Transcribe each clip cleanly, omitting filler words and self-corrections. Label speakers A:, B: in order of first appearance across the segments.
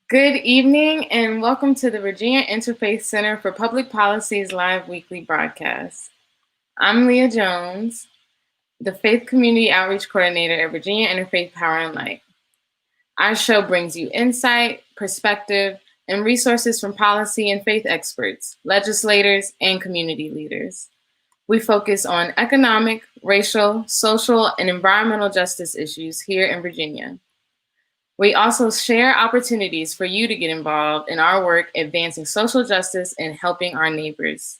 A: Good evening and welcome to the Virginia Interfaith Center for Public Policy's live weekly broadcast. I'm Leah Jones, the Faith Community Outreach Coordinator at Virginia Interfaith Power and Light. Our show brings you insight, perspective, and resources from policy and faith experts, legislators, and community leaders. We focus on economic, racial, social, and environmental justice issues here in Virginia. We also share opportunities for you to get involved in our work advancing social justice and helping our neighbors.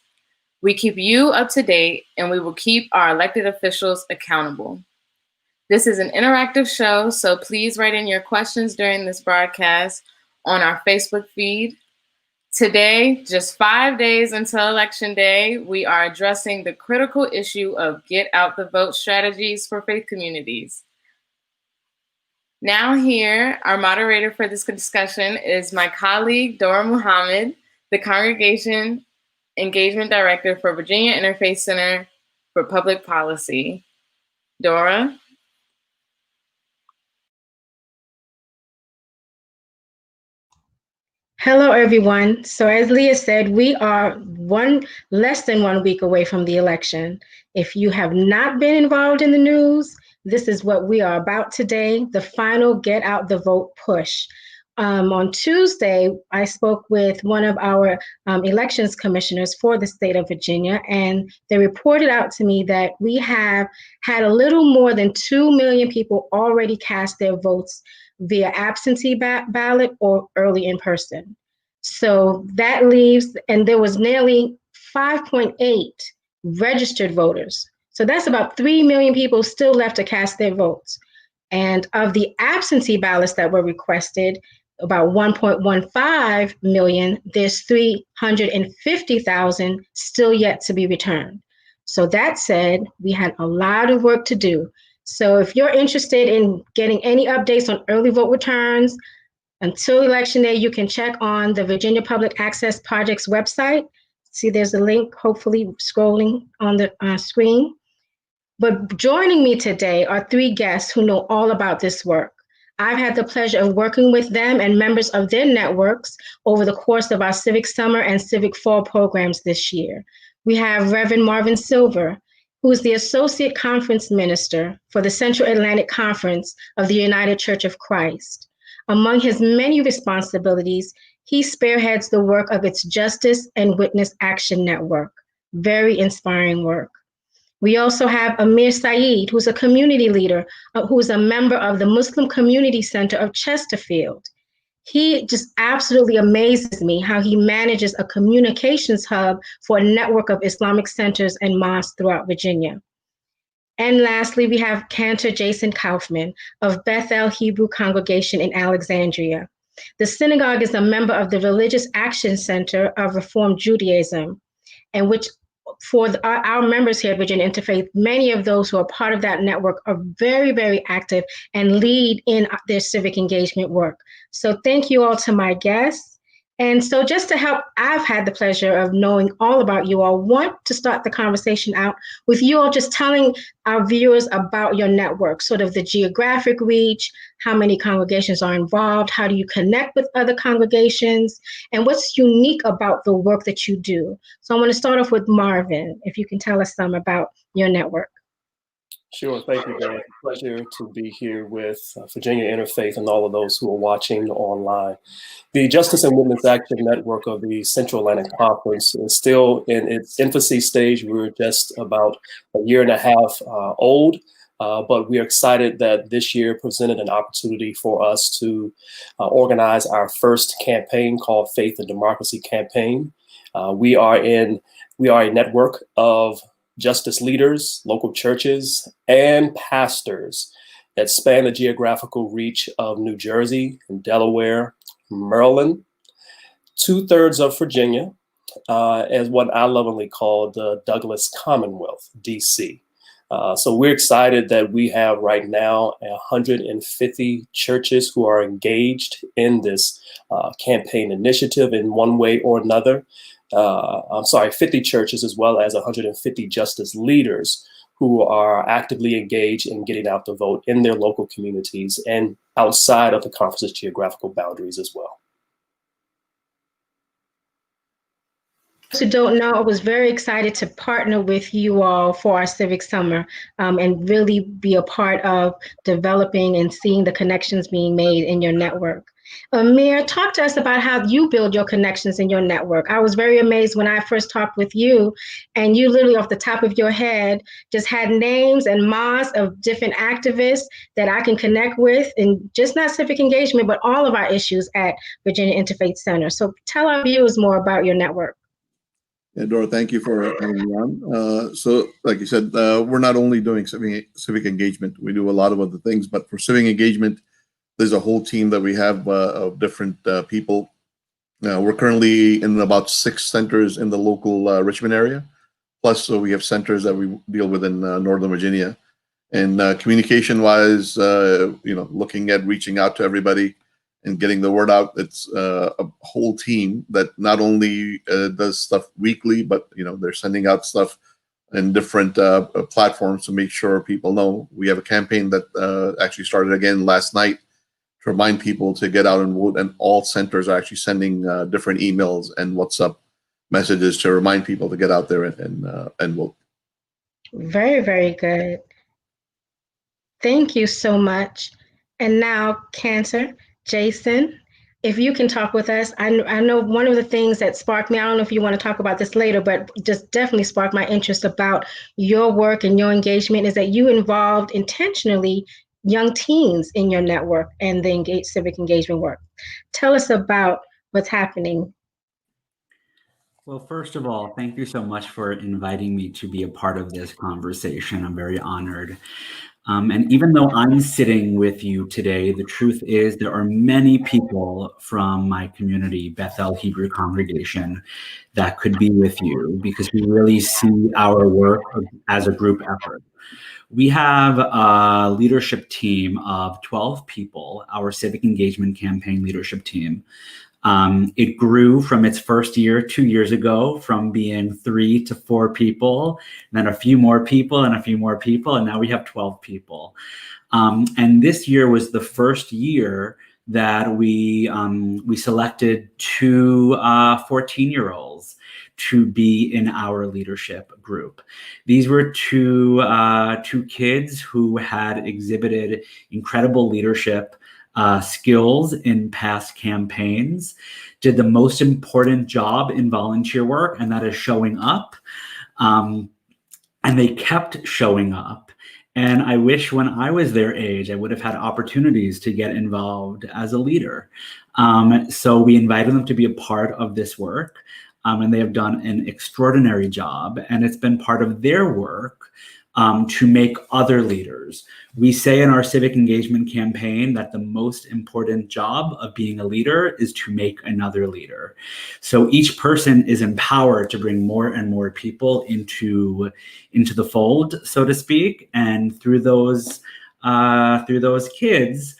A: We keep you up to date, and we will keep our elected officials accountable. This is an interactive show, so please write in your questions during this broadcast on our Facebook feed. Today, just 5 days until Election Day, we are addressing the critical issue of get out the vote strategies for faith communities. Now here, our moderator for this discussion is my colleague, Dora Muhammad, the Congregation Engagement Director for Virginia Interfaith Center for Public Policy. Dora?
B: Hello, everyone. So as Leah said, we are less than 1 week away from the election. If you have not been involved in the news, this is what we are about today, the final Get Out the Vote push. On Tuesday, I spoke with one of our elections commissioners for the state of Virginia, and they reported out to me that we have had a little more than 2 million people already cast their votes via absentee ballot or early in person. So that leaves, and there was nearly 5.8 registered voters. So that's about 3 million people still left to cast their votes. And of the absentee ballots that were requested, about 1.15 million, there's 350,000 still yet to be returned. So that said, we had a lot of work to do. So if you're interested in getting any updates on early vote returns, until Election Day, you can check on the Virginia Public Access Project's website. See, there's a link, hopefully scrolling on the screen. But joining me today are 3 guests who know all about this work. I've had the pleasure of working with them and members of their networks over the course of our Civic Summer and Civic Fall programs this year. We have Reverend Marvin Silver, who is the Associate Conference Minister for the Central Atlantic Conference of the United Church of Christ. Among his many responsibilities, he spearheads the work of its Justice and Witness Action Network. Very inspiring work. We also have Amir Saeed, who's a community leader, who's a member of the Muslim Community Center of Chesterfield. He just absolutely amazes me how he manages a communications hub for a network of Islamic centers and mosques throughout Virginia. And lastly, we have Cantor Jason Kaufman of Beth Hebrew Congregation in Alexandria. The synagogue is a member of the Religious Action Center of Reform Judaism, and which for our members here at Virginia Interfaith, many of those who are part of that network are very, very active and lead in their civic engagement work. So thank you all to my guests. And so just to help, I've had the pleasure of knowing all about you all. Want to start the conversation out with you all just telling our viewers about your network, sort of the geographic reach, how many congregations are involved, how do you connect with other congregations, and what's unique about the work that you do. So I want to start off with Marvin, if you can tell us some about your network.
C: Sure, thank you, Beth. Pleasure to be here with Virginia Interfaith and all of those who are watching online. The Justice and Witness Action Network of the Central Atlantic Conference is still in its infancy stage. We're just about a year and a half old, but we're excited that this year presented an opportunity for us to organize our first campaign called Faith and Democracy Campaign. We are a network of justice leaders, local churches, and pastors that span the geographical reach of New Jersey and Delaware, Maryland, 2/3 of Virginia, as what I lovingly call the Douglas Commonwealth, DC. So we're excited that we have right now 150 churches who are engaged in this campaign initiative in one way or another. 50 churches as well as 150 justice leaders who are actively engaged in getting out the vote in their local communities and outside of the conference's geographical boundaries as well.
B: who don't know, I was very excited to partner with you all for our Civic Summer and really be a part of developing and seeing the connections being made in your network. Amir, talk to us about how you build your connections in your network. I was very amazed when I first talked with you, and you literally off the top of your head just had names and mos of different activists that I can connect with, and just not civic engagement, but all of our issues at Virginia Interfaith Center. So tell our viewers more about your network.
D: Yeah, Dora, thank you for having me on. So, like you said, we're not only doing civic engagement, we do a lot of other things, but for civic engagement, there's a whole team that we have of different people. We're currently in about 6 centers in the local Richmond area. Plus, we have centers that we deal with in Northern Virginia. And communication-wise, looking at reaching out to everybody and getting the word out. It's a whole team that not only does stuff weekly, but they're sending out stuff in different platforms to make sure people know. We have a campaign that actually started again last night to remind people to get out and vote, and all centers are actually sending different emails and WhatsApp messages to remind people to get out there and vote. Very,
B: very good. Thank you so much. And now, Cantor, Jason, if you can talk with us. I know one of the things that sparked me, I don't know if you want to talk about this later, but just definitely sparked my interest about your work and your engagement is that you involved intentionally young teens in your network and the civic engagement work. Tell us about what's happening.
E: Well, first of all, thank you so much for inviting me to be a part of this conversation. I'm very honored. And even though I'm sitting with you today, the truth is there are many people from my community, Bethel Hebrew congregation, that could be with you because we really see our work as a group effort. We have a leadership team of 12 people, our civic engagement campaign leadership team. It grew from its first year 2 years ago from being 3 to 4 people, then a few more people and a few more people, and now we have 12 people. And this year was the first year that we selected 2 14-year-olds to be in our leadership group. These were two kids who had exhibited incredible leadership skills in past campaigns, did the most important job in volunteer work, and that is showing up. And they kept showing up. And I wish when I was their age, I would have had opportunities to get involved as a leader. So we invited them to be a part of this work. And they have done an extraordinary job. And it's been part of their work to make other leaders. We say in our civic engagement campaign that the most important job of being a leader is to make another leader. So each person is empowered to bring more and more people into the fold, so to speak. And through those kids,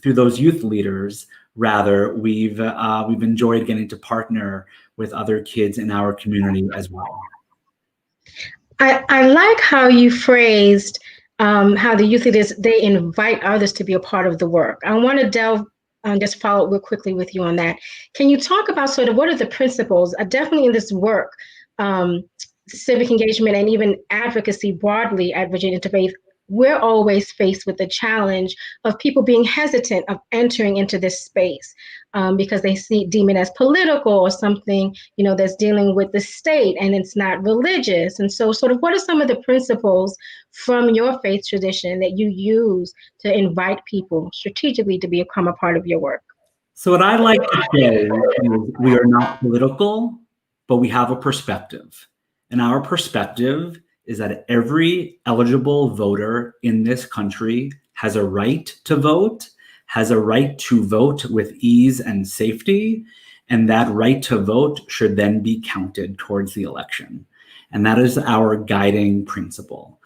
E: through those youth leaders, rather, we've enjoyed getting to partner with other kids in our community as well.
B: I like how you phrased how the youth leaders, they invite others to be a part of the work. I want to delve just follow up real quickly with you on that. Can you talk about sort of what are the principles, definitely in this work, civic engagement and even advocacy broadly at Virginia Interfaith, we're always faced with the challenge of people being hesitant of entering into this space because they deem it as political or something, that's dealing with the state and it's not religious. And so sort of what are some of the principles from your faith tradition that you use to invite people strategically to become a part of your work?
E: So what I like to say is we are not political, but we have a perspective. And our perspective is that every eligible voter in this country has a right to vote, has a right to vote with ease and safety, and that right to vote should then be counted towards the election. And that is our guiding principle.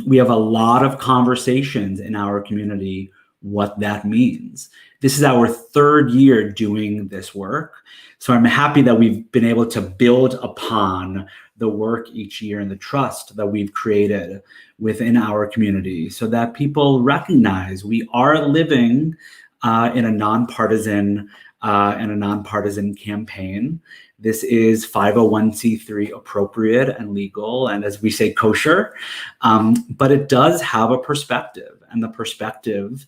E: We have a lot of conversations in our community what that means. This is our 3rd year doing this work. So I'm happy that we've been able to build upon the work each year and the trust that we've created within our community so that people recognize we are living in a nonpartisan and a nonpartisan campaign. This is 501c3 appropriate and legal, and as we say, kosher, but it does have a perspective, and the perspective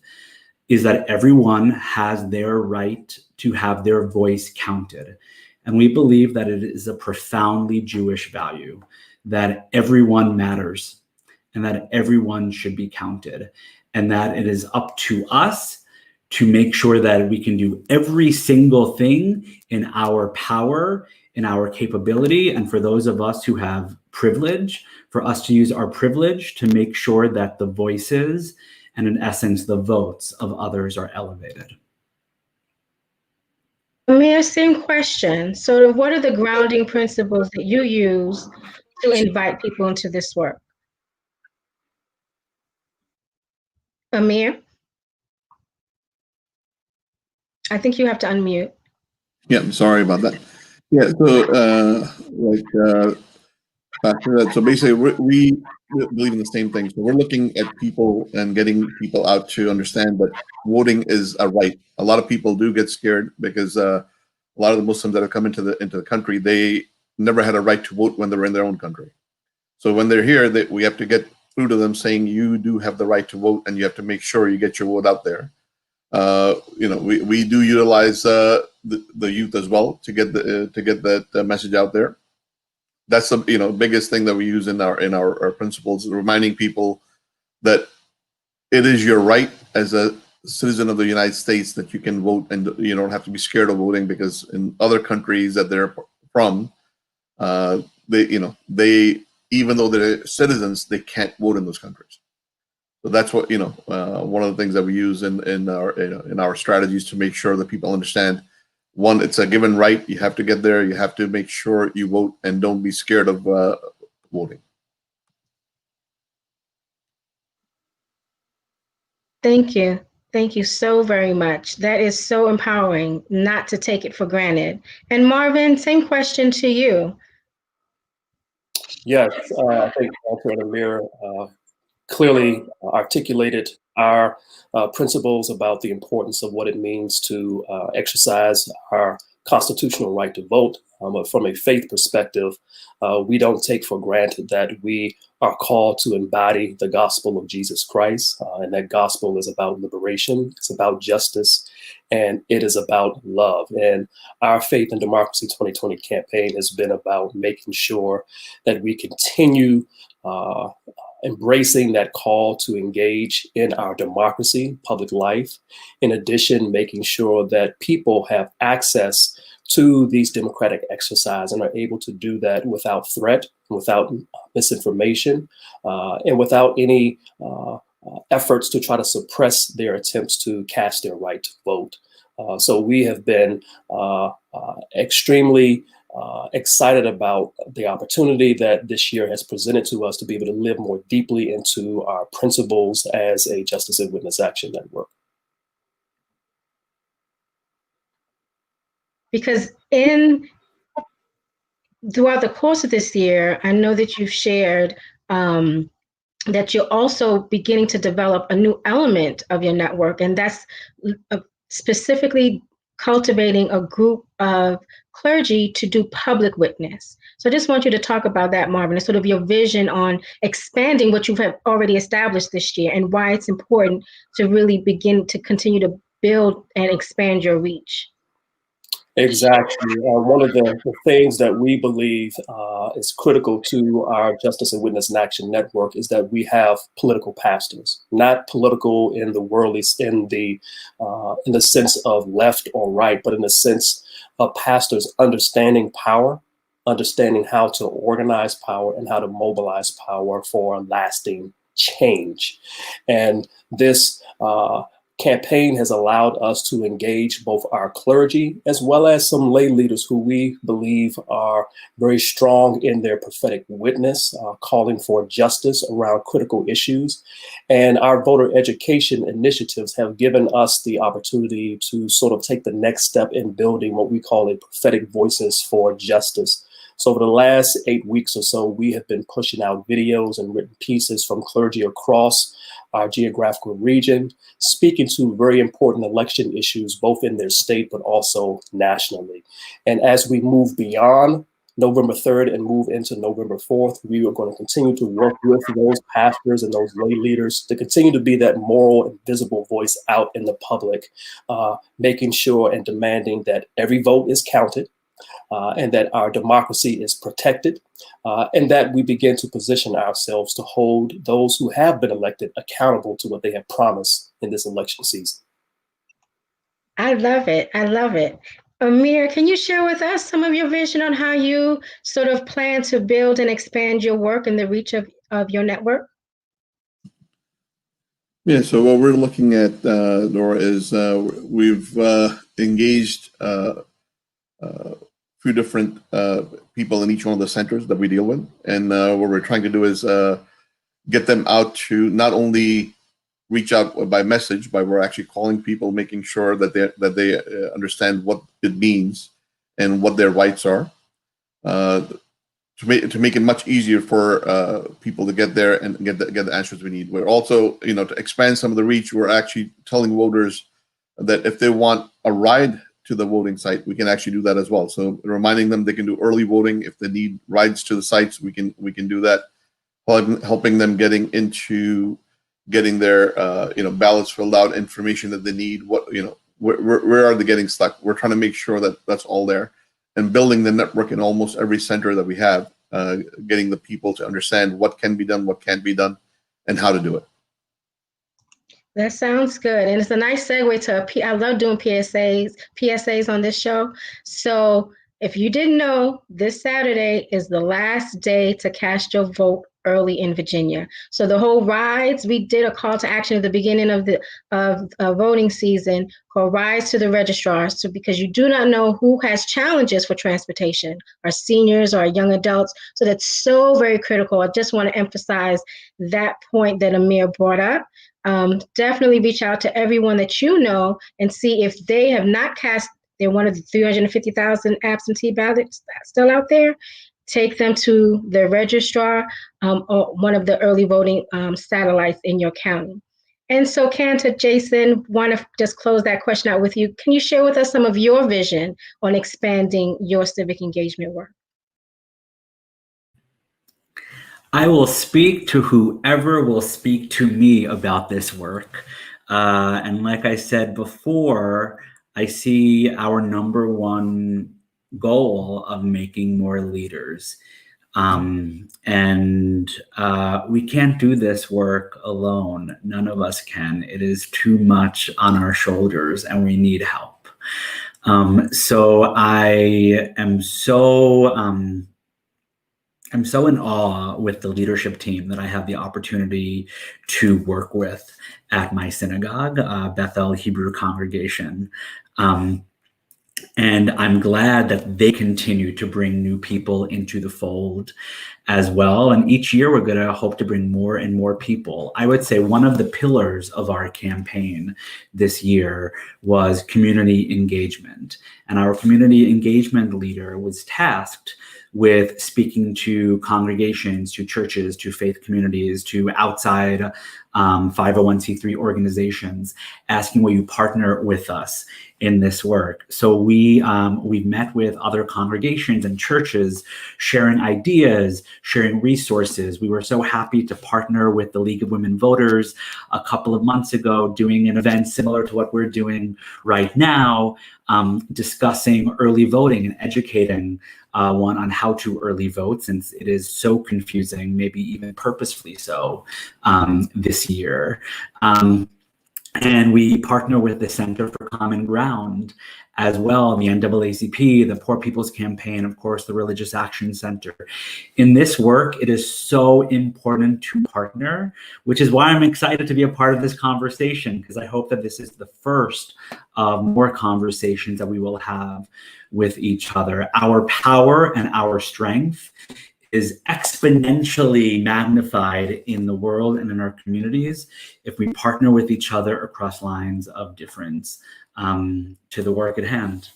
E: is that everyone has their right to have their voice counted. And we believe that it is a profoundly Jewish value, that everyone matters and that everyone should be counted, and that it is up to us to make sure that we can do every single thing in our power, in our capability, and for those of us who have privilege, for us to use our privilege to make sure that the voices and, in essence, the votes of others are elevated.
B: Amir, same question. So what are the grounding principles that you use to invite people into this work? Amir? I think you have to unmute.
D: Yeah, I'm sorry about that. Yeah, so after that, so basically we believe in the same thing. So we're looking at people and getting people out to understand that voting is a right. A lot of people do get scared because a lot of the Muslims that have come into the country, they never had a right to vote when they were in their own country. So when they're here, we have to get through to them saying you do have the right to vote, and you have to make sure you get your vote out there. We do utilize the youth as well to get that message out there. That's the biggest thing that we use in our principles, reminding people that it is your right as a citizen of the United States that you can vote, and you don't have to be scared of voting, because in other countries that they're from, they even though they're citizens, they can't vote in those countries. So that's what one of the things that we use in our strategies to make sure that people understand. One, it's a given right. You have to get there. You have to make sure you vote, and don't be scared of voting.
B: Thank you. Thank you so very much. That is so empowering, not to take it for granted. And Marvin, same question to you.
C: Yes, I think Cantor and Amir clearly articulated our principles about the importance of what it means to exercise our constitutional right to vote. But from a faith perspective, we don't take for granted that we are called to embody the gospel of Jesus Christ. And that gospel is about liberation, it's about justice, and it is about love. And our Faith and Democracy 2020 campaign has been about making sure that we continue embracing that call to engage in our democracy, public life. In addition, making sure that people have access to these democratic exercise and are able to do that without threat, without misinformation, and without any efforts to try to suppress their attempts to cast their right to vote. So we have been extremely excited about the opportunity that this year has presented to us to be able to live more deeply into our principles as a Justice and Witness Action Network.
B: Because throughout the course of this year, I know that you've shared that you're also beginning to develop a new element of your network, and that's specifically cultivating a group of clergy to do public witness. So I just want you to talk about that, Marvin, and sort of your vision on expanding what you have already established this year, and why it's important to really begin to continue to build and expand your reach.
C: Exactly. One of the things that we believe is critical to our Justice and Witness in Action Network is that we have political pastors, not political in the worldly, in the sense of left or right, but in the sense of pastors understanding power, understanding how to organize power and how to mobilize power for lasting change. And this campaign has allowed us to engage both our clergy as well as some lay leaders who we believe are very strong in their prophetic witness, calling for justice around critical issues. And our voter education initiatives have given us the opportunity to sort of take the next step in building what we call a prophetic voices for justice. So over the last 8 weeks or so, we have been pushing out videos and written pieces from clergy across our geographical region, speaking to very important election issues, both in their state, but also nationally. And as we move beyond November 3rd and move into November 4th, we are going to continue to work with those pastors and those lay leaders to continue to be that moral and visible voice out in the public, making sure and demanding that every vote is counted, and that our democracy is protected, and that we begin to position ourselves to hold those who have been elected accountable to what they have promised in this election season.
B: I love it. I love it. Amir, can you share with us some of your vision on how you sort of plan to build and expand your work and the reach of your network?
D: Yeah, so what we're looking at, Dora, is we've engaged a few different people in each one of the centers that we deal with. And what we're trying to do is get them out to not only reach out by message, but we're actually calling people, making sure that they understand what it means and what their rights are, to make it much easier for people to get there and get the answers we need. We're also, to expand some of the reach, we're actually telling voters that if they want a ride to the voting site, we can actually do that as well. So reminding them they can do early voting. If they need rides to the sites, we can do that. Helping them getting their ballots filled out, information that they need. Where are they getting stuck? We're trying to make sure that that's all there, and building the network in almost every center that we have, getting the people to understand what can be done, what can't be done, and how to do it.
B: That sounds good. And it's a nice segue to I love doing PSAs on this show. So if you didn't know, this Saturday is the last day to cast your vote early in Virginia. So the whole rides, we did a call to action at the beginning of the voting season called Rides to the Registrar. So because you do not know who has challenges for transportation, our seniors or our young adults. So that's so very critical. I just want to emphasize that point that Amir brought up. Definitely reach out to everyone that you know and see if they have not cast. They're one of the 350,000 absentee ballots still out there. Take them to the registrar or one of the early voting satellites in your county. And so, Cantor, Jason, want to just close that question out with you. Can you share with us some of your vision on expanding your civic engagement work?
E: I will speak to whoever will speak to me about this work. And like I said before, I see our number one goal of making more leaders. And we can't do this work alone. None of us can. It is too much on our shoulders and we need help. So I am I'm so in awe with the leadership team that I have the opportunity to work with at my synagogue, Bethel Hebrew Congregation. And I'm glad that they continue to bring new people into the fold as well. And each year we're going to hope to bring more and more people. I would say one of the pillars of our campaign this year was community engagement. And our community engagement leader was tasked with speaking to congregations, to churches, to faith communities, to outside 501c3 organizations, asking will you partner with us in this work. So we've met with other congregations and churches, sharing ideas, sharing resources. We were so happy to partner with the League of Women Voters a couple of months ago, doing an event similar to what we're doing right now, discussing early voting and educating one on how to early vote, since it is so confusing, maybe even purposefully so this year. And we partner with the Center for Common Ground as well, the NAACP, the Poor People's Campaign, of course, the Religious Action Center. In this work, it is so important to partner, which is why I'm excited to be a part of this conversation, because I hope that this is the first of more conversations that we will have with each other. Our power and our strength is exponentially magnified in the world and in our communities if we partner with each other across lines of difference to the work at hand.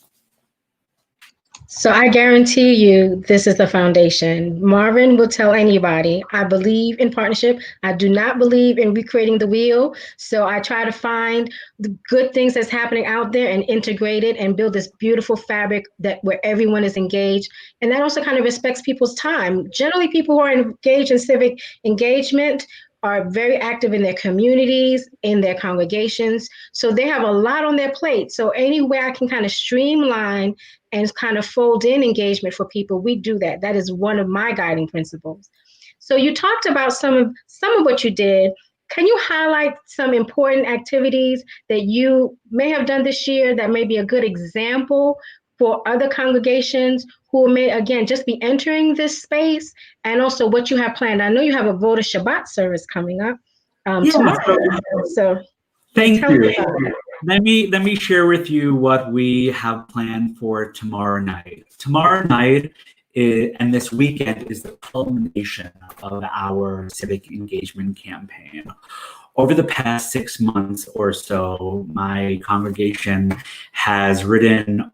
B: So I guarantee you this is the foundation. Marvin will tell anybody, I believe in partnership. I do not believe in recreating the wheel. So I try to find the good things that's happening out there and integrate it and build this beautiful fabric that where everyone is engaged. And that also kind of respects people's time. Generally, people who are engaged in civic engagement are very active in their communities, in their congregations. So they have a lot on their plate. So any way I can kind of streamline and kind of fold in engagement for people, we do that. That is one of my guiding principles. So you talked about some of what you did. Can you highlight some important activities that you may have done this year that may be a good example for other congregations who may, again, just be entering this space, and also what you have planned? I know you have a Voda Shabbat service coming up tomorrow. So
E: thank
B: tell me
E: you.
B: about that.
E: Let me share with you what we have planned for tomorrow night. Tomorrow night and this weekend is the culmination of our civic engagement campaign. Over the past 6 months or so, my congregation has written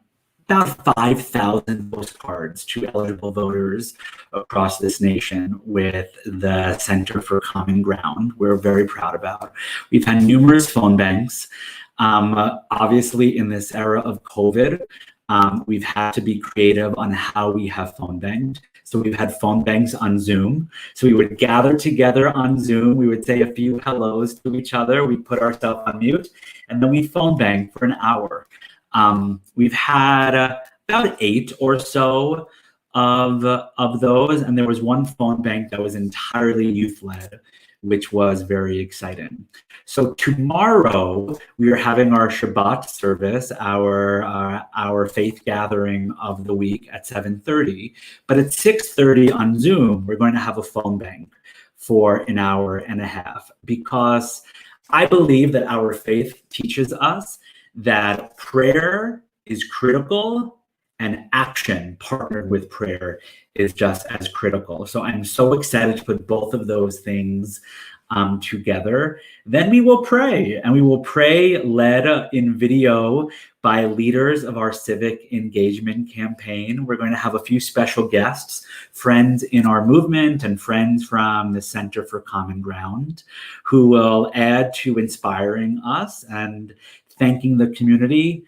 E: about 5,000 postcards to eligible voters across this nation with the Center for Common Ground. We're very proud about. We've had numerous phone banks. Obviously, in this era of COVID, we've had to be creative on how we have phone banked. So we've had phone banks on Zoom. So we would gather together on Zoom. We would say a few hellos to each other. We put ourselves on mute, and then we phone bank for an hour. We've had about 8 or so of those, and there was one phone bank that was entirely youth-led, which was very exciting. So tomorrow we are having our Shabbat service, our faith gathering of the week at 7:30. But at 6:30 on Zoom, we're going to have a phone bank for an hour and a half, because I believe that our faith teaches us that prayer is critical and action partnered with prayer is just as critical. So I'm so excited to put both of those things together. Then we will pray, and we will pray led in video by leaders of our civic engagement campaign. We're going to have a few special guests, friends in our movement and friends from the Center for Common Ground, who will add to inspiring us and thanking the community.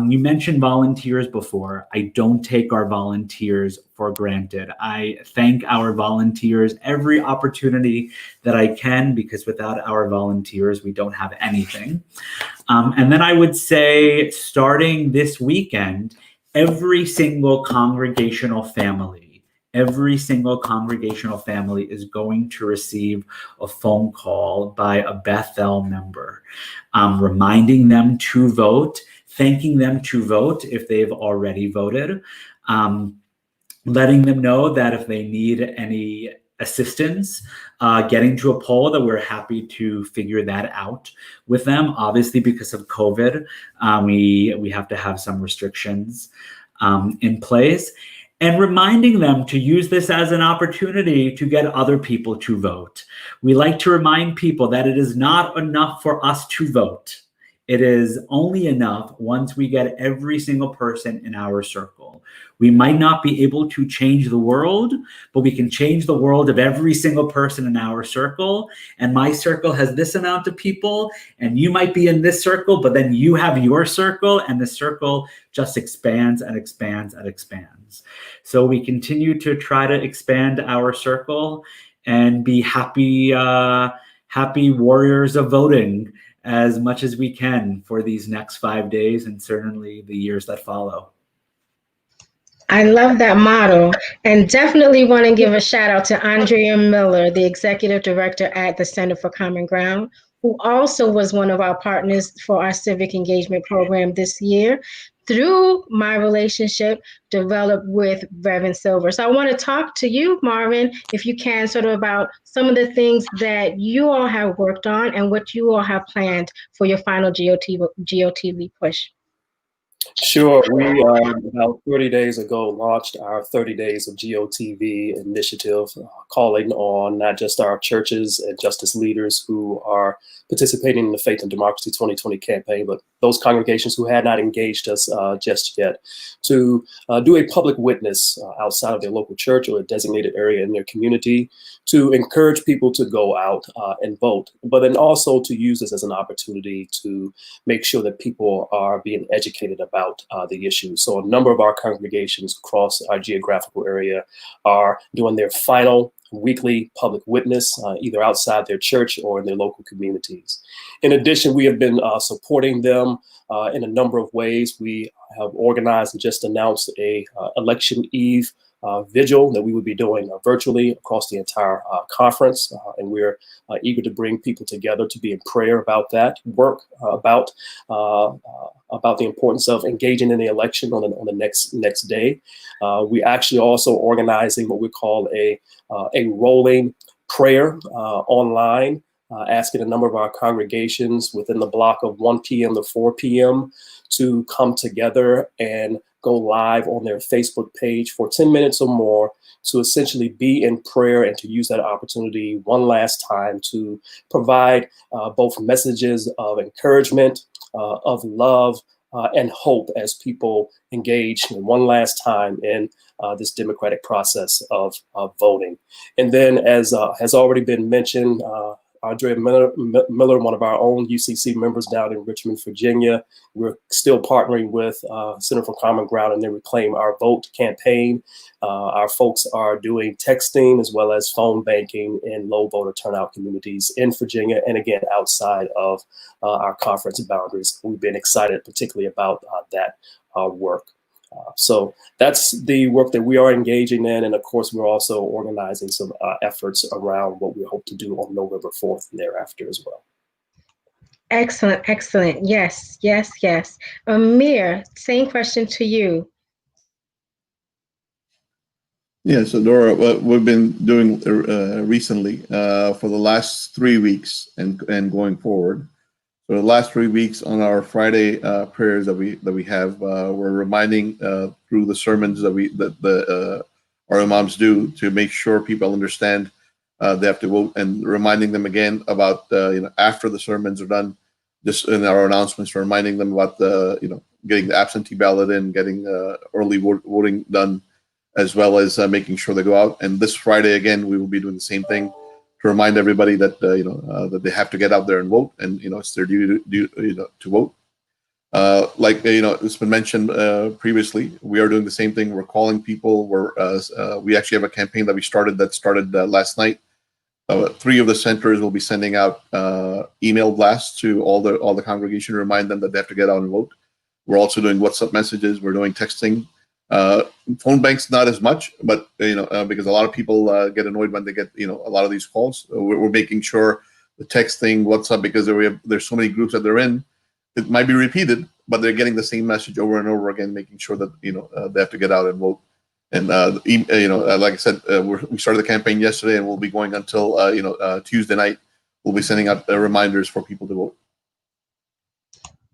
E: You mentioned volunteers before. I don't take our volunteers for granted. I thank our volunteers every opportunity that I can, because without our volunteers, we don't have anything. And then I would say, starting this weekend, every single congregational family is going to receive a phone call by a Bethel member, reminding them to vote, thanking them to vote if they've already voted, letting them know that if they need any assistance getting to a poll, that we're happy to figure that out with them. Obviously, because of COVID, we have to have some restrictions in place. And reminding them to use this as an opportunity to get other people to vote. We like to remind people that it is not enough for us to vote. It is only enough once we get every single person in our circle. We might not be able to change the world, but we can change the world of every single person in our circle. And my circle has this amount of people, and you might be in this circle, but then you have your circle, and the circle just expands and expands and expands. So we continue to try to expand our circle and be happy warriors of voting as much as we can for these next 5 days, and certainly the years that follow.
B: I love that model, and definitely want to give a shout out to Andrea Miller, the executive director at the Center for Common Ground, who also was one of our partners for our civic engagement program this year, through my relationship developed with Reverend Silver. So I want to talk to you, Marvin, if you can, sort of about some of the things that you all have worked on and what you all have planned for your final GOTV push.
C: Sure. We, about 30 days ago, launched our 30 Days of GOTV initiative, calling on not just our churches and justice leaders who are participating in the Faith and Democracy 2020 campaign, but those congregations who had not engaged us just yet, to do a public witness outside of their local church or a designated area in their community, to encourage people to go out and vote, but then also to use this as an opportunity to make sure that people are being educated about the issue. So a number of our congregations across our geographical area are doing their final weekly public witness, either outside their church or in their local communities. In addition, we have been supporting them in a number of ways. We have organized and just announced a election eve vigil that we would be doing virtually across the entire conference. And we're eager to bring people together to be in prayer about that work, about the importance of engaging in the election on the next day. We actually also organizing what we call a rolling prayer online, asking a number of our congregations within the block of 1 p.m. to 4 p.m. to come together and go live on their Facebook page for 10 minutes or more to essentially be in prayer and to use that opportunity one last time to provide both messages of encouragement, of love, and hope as people engage one last time in this democratic process of voting. And then, as has already been mentioned, Andrea Miller, one of our own UCC members down in Richmond, Virginia. We're still partnering with Center for Common Ground and their Reclaim Our Vote campaign. Our folks are doing texting as well as phone banking in low voter turnout communities in Virginia and again outside of our conference boundaries. We've been excited particularly about that work. So that's the work that we are engaging in. And of course, we're also organizing some efforts around what we hope to do on November 4th and thereafter as well.
B: Excellent, excellent. Yes, yes, yes. Amir, same question to you.
D: Yeah, so Dora, what we've been doing recently for the last 3 weeks and going forward, for the last 3 weeks on our Friday prayers that we have, we're reminding through the sermons that our imams do to make sure people understand they have to vote, and reminding them again about after the sermons are done, just in our announcements, reminding them about getting the absentee ballot in, getting early voting done, as well as making sure they go out. And this Friday again, we will be doing the same thing to remind everybody that that they have to get out there and vote, and it's their duty to vote. It's been mentioned previously, we are doing the same thing. We're calling people. We actually have a campaign that started last night. 3 of the centers will be sending out email blasts to all the congregation to remind them that they have to get out and vote. We're also doing WhatsApp messages. We're doing texting. Phone banks not as much, but because a lot of people get annoyed when they get a lot of these calls. We're making sure the texting, WhatsApp, because there's so many groups that they're in, it might be repeated, but they're getting the same message over and over again, making sure that they have to get out and vote. And like I said, we started the campaign yesterday, and we'll be going until Tuesday night. We'll be sending out reminders for people to vote.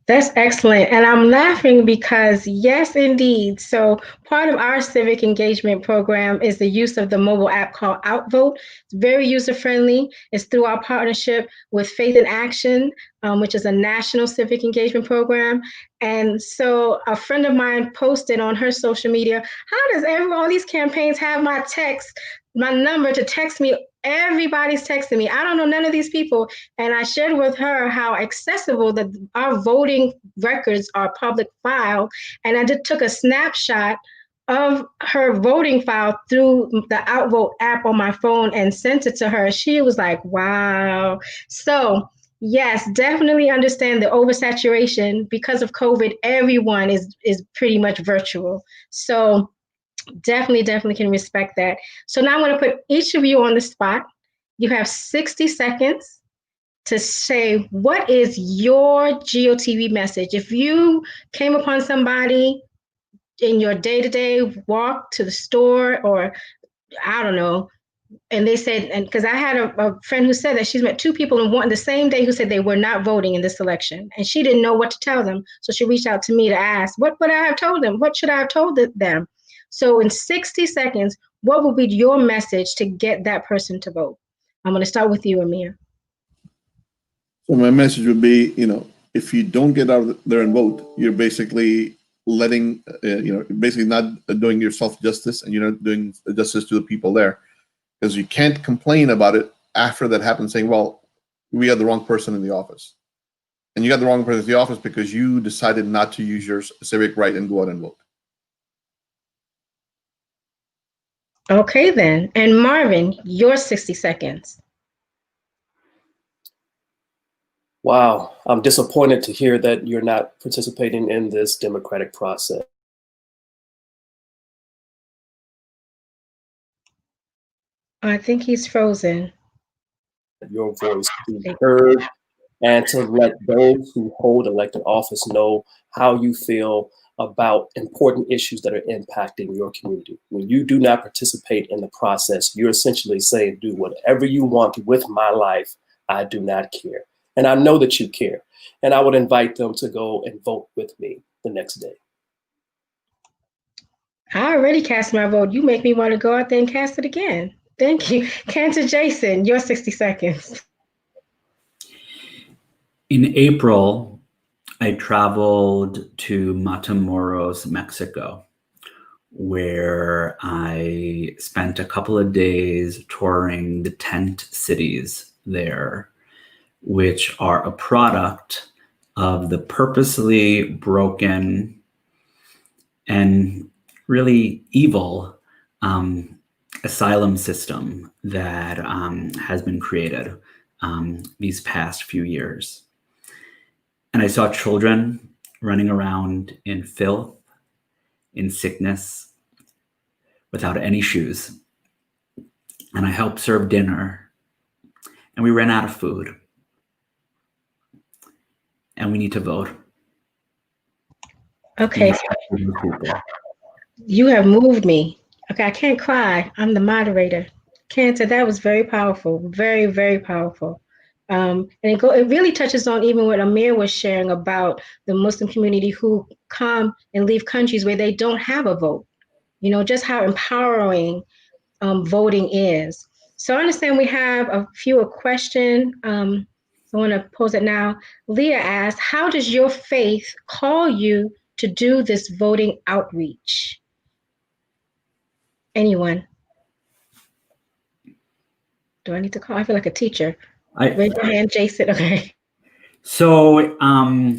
B: That's excellent. And I'm laughing because yes, indeed. So part of our civic engagement program is the use of the mobile app called Outvote. It's very user-friendly. It's through our partnership with Faith in Action, which is a national civic engagement program. And so a friend of mine posted on her social media, how does all these campaigns have my number to text me? Everybody's texting me. I don't know none of these people. And I shared with her how accessible that our voting records are public file. And I just took a snapshot of her voting file through the Outvote app on my phone and sent it to her. She was like, wow. So yes, definitely understand the oversaturation. Because of COVID, everyone is pretty much virtual. So definitely can respect that. So now I'm going to put each of you on the spot. You have 60 seconds to say, what is your GOTV message? If you came upon somebody in your day-to-day walk to the store, or I don't know, And they said, and because I had a friend who said that she's met 2 people in one the same day who said they were not voting in this election, and she didn't know what to tell them. So she reached out to me to ask, what would I have told them? What should I have told them? So in 60 seconds, what would be your message to get that person to vote? I'm going to start with you, Amir.
D: So my message would be, if you don't get out there and vote, you're basically letting, basically not doing yourself justice, and you're not doing justice to the people there, because you can't complain about it after that happens, saying, well, we had the wrong person in the office. And you got the wrong person in the office because you decided not to use your civic right and go out and vote.
B: Okay, then. And Marvin, your 60 seconds.
C: Wow, I'm disappointed to hear that you're not participating in this democratic process.
B: I think he's frozen.
C: Your voice be heard, and to let those who hold elected office know how you feel about important issues that are impacting your community. When you do not participate in the process, you're essentially saying, do whatever you want with my life, I do not care. And I know that you care. And I would invite them to go and vote with me the next day.
B: I already cast my vote. You make me want to go out there and cast it again. Thank you. Cantor Jason, your 60 seconds.
E: In April, I traveled to Matamoros, Mexico, where I spent a couple of days touring the tent cities there, which are a product of the purposely broken and really evil asylum system that has been created these past few years. And I saw children running around in filth, in sickness, without any shoes. And I helped serve dinner, and we ran out of food. And we need to vote.
B: Okay. You have moved me. Okay, I can't cry. I'm the moderator. Cantor, that was very powerful. Very, very powerful. And it really touches on even what Amir was sharing about the Muslim community who come and leave countries where they don't have a vote. Just how empowering voting is. So I understand we have a few questions. So I want to pose it now. Leah asked, how does your faith call you to do this voting outreach? Anyone? Do I need to call? I feel like a teacher. Raise your hand, Jason. Okay.
E: So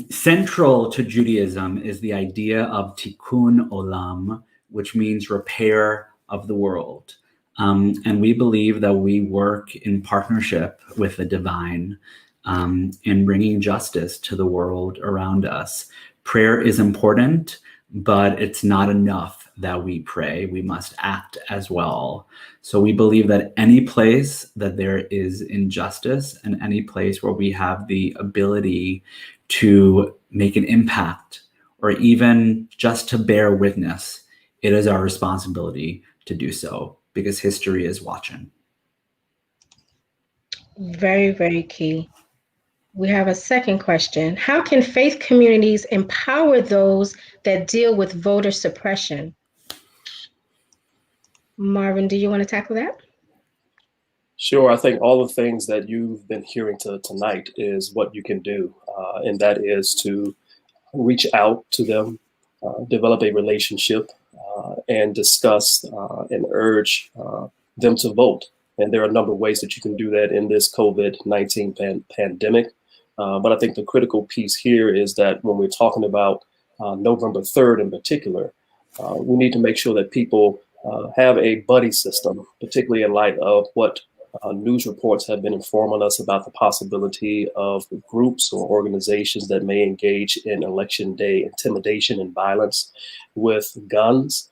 E: central to Judaism is the idea of tikkun olam, which means repair of the world. And we believe that we work in partnership with the divine in bringing justice to the world around us. Prayer is important, but it's not enough that we pray. We must act as well. So we believe that any place that there is injustice and any place where we have the ability to make an impact or even just to bear witness, it is our responsibility to do so because history is watching.
B: Very, very key. We have a second question. How can faith communities empower those that deal with voter suppression? Marvin, do you want to tackle that?
C: Sure. I think all the things that you've been hearing tonight is what you can do. And that is to reach out to them, develop a relationship, and discuss and urge them to vote. And there are a number of ways that you can do that in this COVID-19 pandemic. But I think the critical piece here is that when we're talking about November 3rd in particular, we need to make sure that people have a buddy system, particularly in light of what news reports have been informing us about the possibility of groups or organizations that may engage in election day intimidation and violence with guns.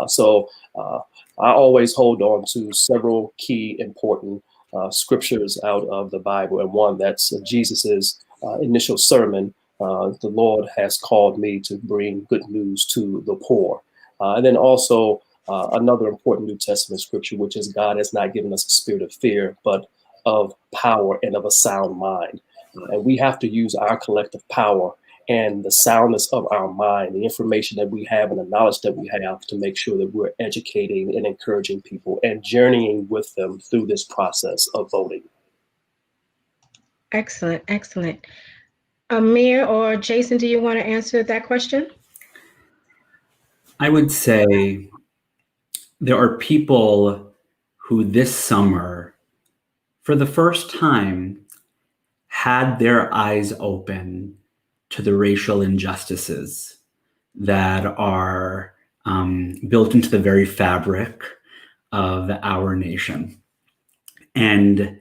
C: So I always hold on to several key important scriptures out of the Bible, and one that's Jesus's initial sermon, the Lord has called me to bring good news to the poor. And then also another important New Testament scripture, which is God has not given us a spirit of fear, but of power and of a sound mind. And we have to use our collective power and the soundness of our mind, the information that we have and the knowledge that we have to make sure that we're educating and encouraging people and journeying with them through this process of voting.
B: Excellent, excellent. Amir or Jason, do you want to answer that question?
E: I would say there are people who this summer, for the first time, had their eyes open to the racial injustices that are built into the very fabric of our nation. And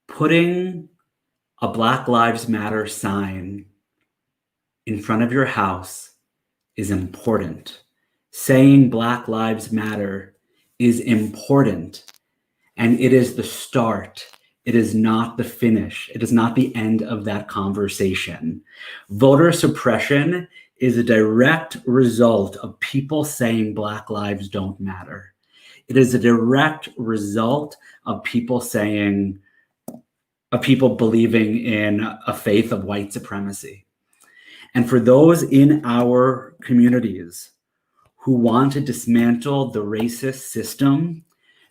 E: putting a Black Lives Matter sign in front of your house is important. Saying Black Lives Matter is important, and it is the start. It is not the finish. It is not the end of that conversation. Voter suppression is a direct result of people saying Black lives don't matter. It is a direct result of people saying, of people believing in a faith of white supremacy. And for those in our communities who want to dismantle the racist system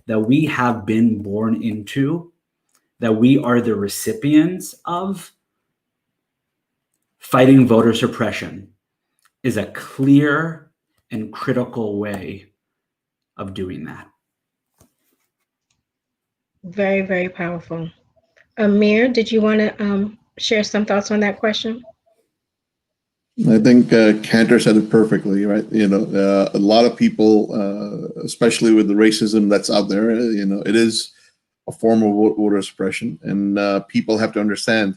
E: that we have been born into, that we are the recipients of, fighting voter suppression is a clear and critical way of doing that.
B: Very, very powerful. Amir, did you want to share some thoughts on that question?
D: I think Cantor said it perfectly, right? A lot of people, especially with the racism that's out there, it is a form of voter suppression, and people have to understand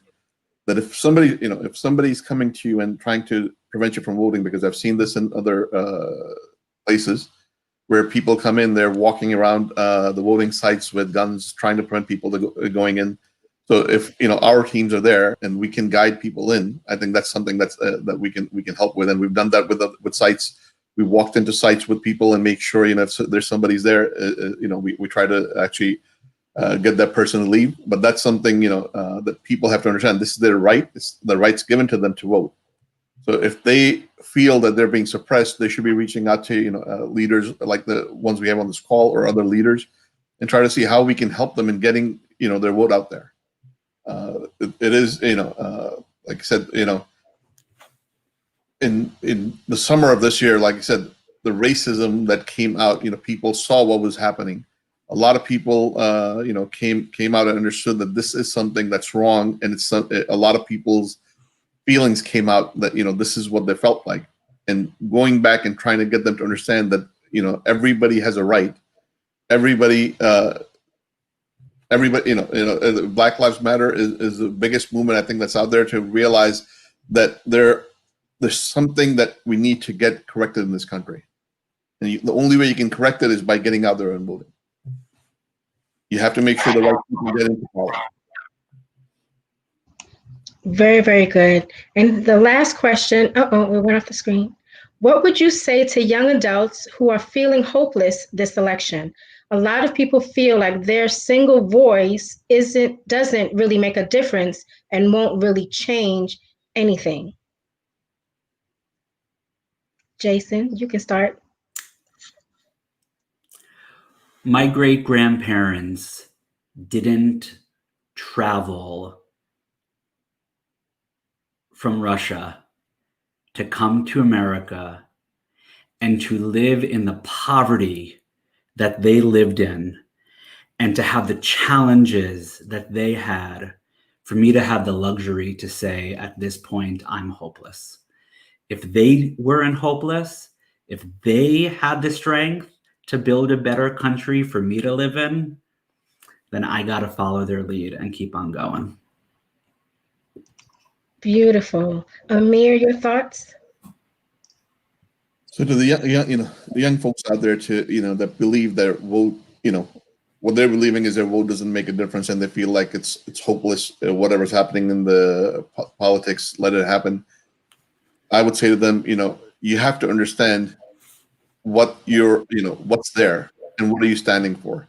D: that if somebody's coming to you and trying to prevent you from voting, because I've seen this in other places where people come in, they're walking around the voting sites with guns, trying to prevent people going in. So if our teams are there and we can guide people in, I think that's something that's that we can help with, and we've done that with sites. We walked into sites with people and make sure if there's somebody's there, we try to actually get that person to leave. But that's something that people have to understand. This is their right. It's the rights given to them to vote. So if they feel that they're being suppressed, they should be reaching out to leaders like the ones we have on this call or other leaders, and try to see how we can help them in getting their vote out there. It is like I said, in the summer of this year, like I said, the racism that came out, people saw what was happening. A lot of people came out and understood that this is something that's wrong, and it's a lot of people's feelings came out that this is what they felt like, and going back and trying to get them to understand that everybody has a right. Everybody, Black Lives Matter is the biggest movement I think that's out there to realize that there's something that we need to get corrected in this country, and the only way you can correct it is by getting out there and voting. You have to make sure the right people get into power.
B: Very, very good. And the last question, we went off the screen. What would you say to young adults who are feeling hopeless this election? A lot of people feel like their single voice doesn't really make a difference and won't really change anything. Jason, you can start.
E: My great-grandparents didn't travel from Russia to come to America and to live in the poverty that they lived in, and to have the challenges that they had, for me to have the luxury to say at this point, I'm hopeless. If they weren't hopeless, if they had the strength to build a better country for me to live in, then I got to follow their lead and keep on going.
B: Beautiful. Amir, your thoughts?
D: So to the young folks out there that believe their vote, what they're believing is their vote doesn't make a difference, and they feel like it's hopeless. Whatever's happening in the politics, let it happen. I would say to them, you have to understand what what's there and what are you standing for.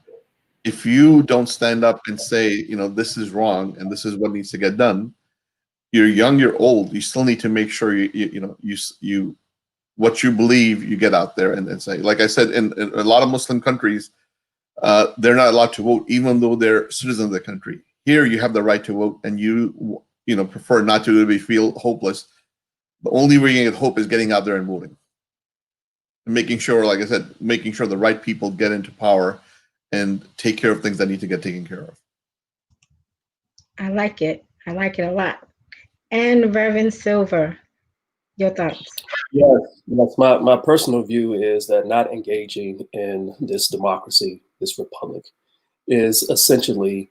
D: If you don't stand up and say, this is wrong and this is what needs to get done, you're young, you're old, you still need to make sure you what you believe you get out there and say. Like I said, in a lot of Muslim countries, they're not allowed to vote, even though they're citizens of the country. Here, you have the right to vote, and you prefer not to feel hopeless. The only way you get hope is getting out there and voting, and making sure, like I said, making sure the right people get into power and take care of things that need to get taken care of.
B: I like it. I like it a lot. And Reverend Silver, your thoughts?
C: Yes, my personal view is that not engaging in this democracy, this republic, is essentially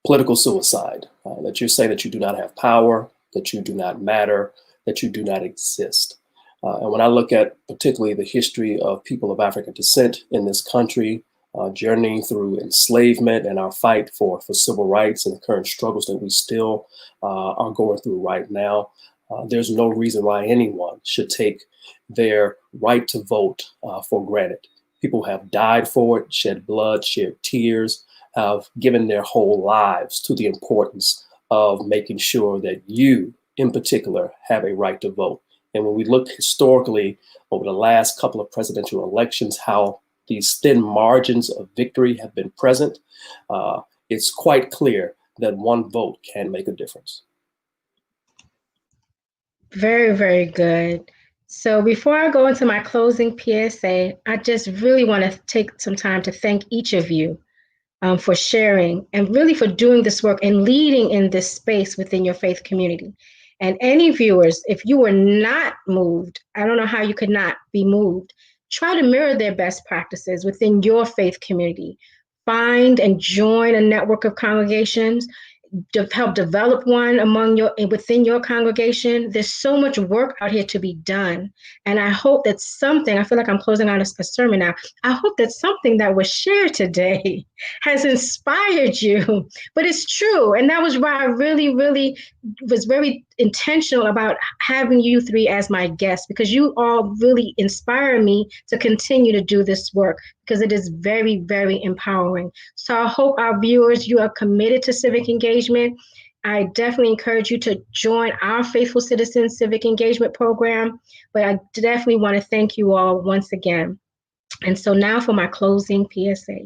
C: political suicide. That you're saying that you do not have power, that you do not matter, that you do not exist. And when I look at particularly the history of people of African descent in this country, journeying through enslavement and our fight for civil rights and the current struggles that we still are going through right now, there's no reason why anyone should take their right to vote for granted. People have died for it, shed blood, shed tears, have given their whole lives to the importance of making sure that you, in particular, have a right to vote. And when we look historically over the last couple of presidential elections, how these thin margins of victory have been present, it's quite clear that one vote can make a difference.
B: Very, very good. So before I go into my closing PSA, I just really want to take some time to thank each of you for sharing and really for doing this work and leading in this space within your faith community. And any viewers, if you were not moved, I don't know how you could not be moved, try to mirror their best practices within your faith community. Find and join a network of congregations. Help develop one within your congregation. There's so much work out here to be done. And I hope that I feel like I'm closing out a sermon now. I hope that something that was shared today has inspired you. But it's true. And that was why I really, really was very intentional about having you three as my guests, because you all really inspire me to continue to do this work, because it is very, very empowering. So I hope our viewers, you are committed to civic engagement. I definitely encourage you to join our Faithful Citizens Civic Engagement Program, but I definitely want to thank you all once again. And so now for my closing PSA.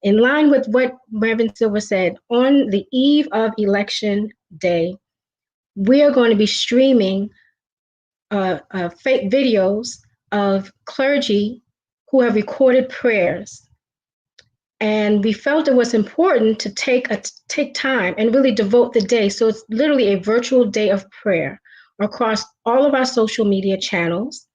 B: In line with what Reverend Silver said, on the eve of Election Day, we are going to be streaming fake videos of clergy who have recorded prayers. And we felt it was important to take time and really devote the day. So it's literally a virtual day of prayer across all of our social media channels,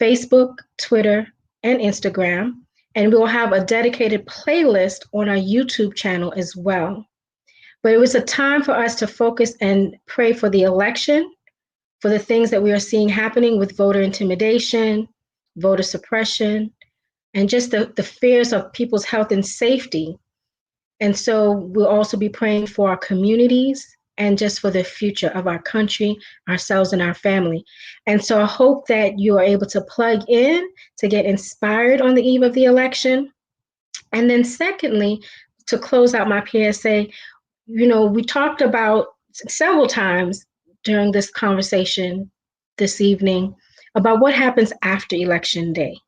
B: Facebook, Twitter, and Instagram. And we will have a dedicated playlist on our YouTube channel as well. But it was a time for us to focus and pray for the election, for the things that we are seeing happening with voter intimidation, voter suppression, and just the fears of people's health and safety. And so we'll also be praying for our communities and just for the future of our country, ourselves, and our family. And so I hope that you are able to plug in to get inspired on the eve of the election. And then secondly, to close out my PSA, we talked about several times during this conversation this evening about what happens after Election Day.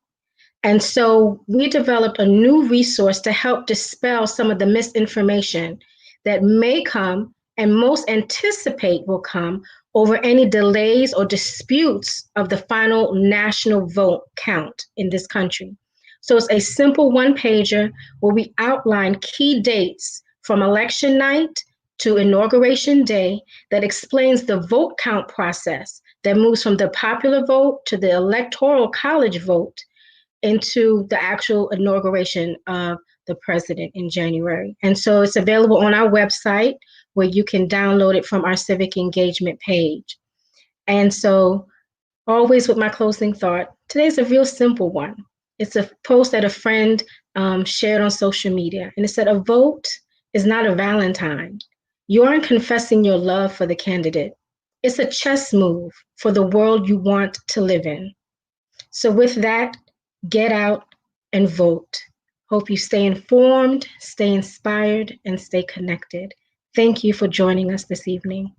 B: And so we developed a new resource to help dispel some of the misinformation that may come and most anticipate will come over any delays or disputes of the final national vote count in this country. So it's a simple one-pager where we outline key dates from election night to inauguration day that explains the vote count process that moves from the popular vote to the electoral college vote into the actual inauguration of the president in January. And so it's available on our website where you can download it from our civic engagement page. And so always with my closing thought, today's a real simple one. It's a post that a friend shared on social media. And it said, a vote is not a Valentine. You aren't confessing your love for the candidate. It's a chess move for the world you want to live in. So with that, get out and vote. Hope you stay informed, stay inspired, and stay connected. Thank you for joining us this evening.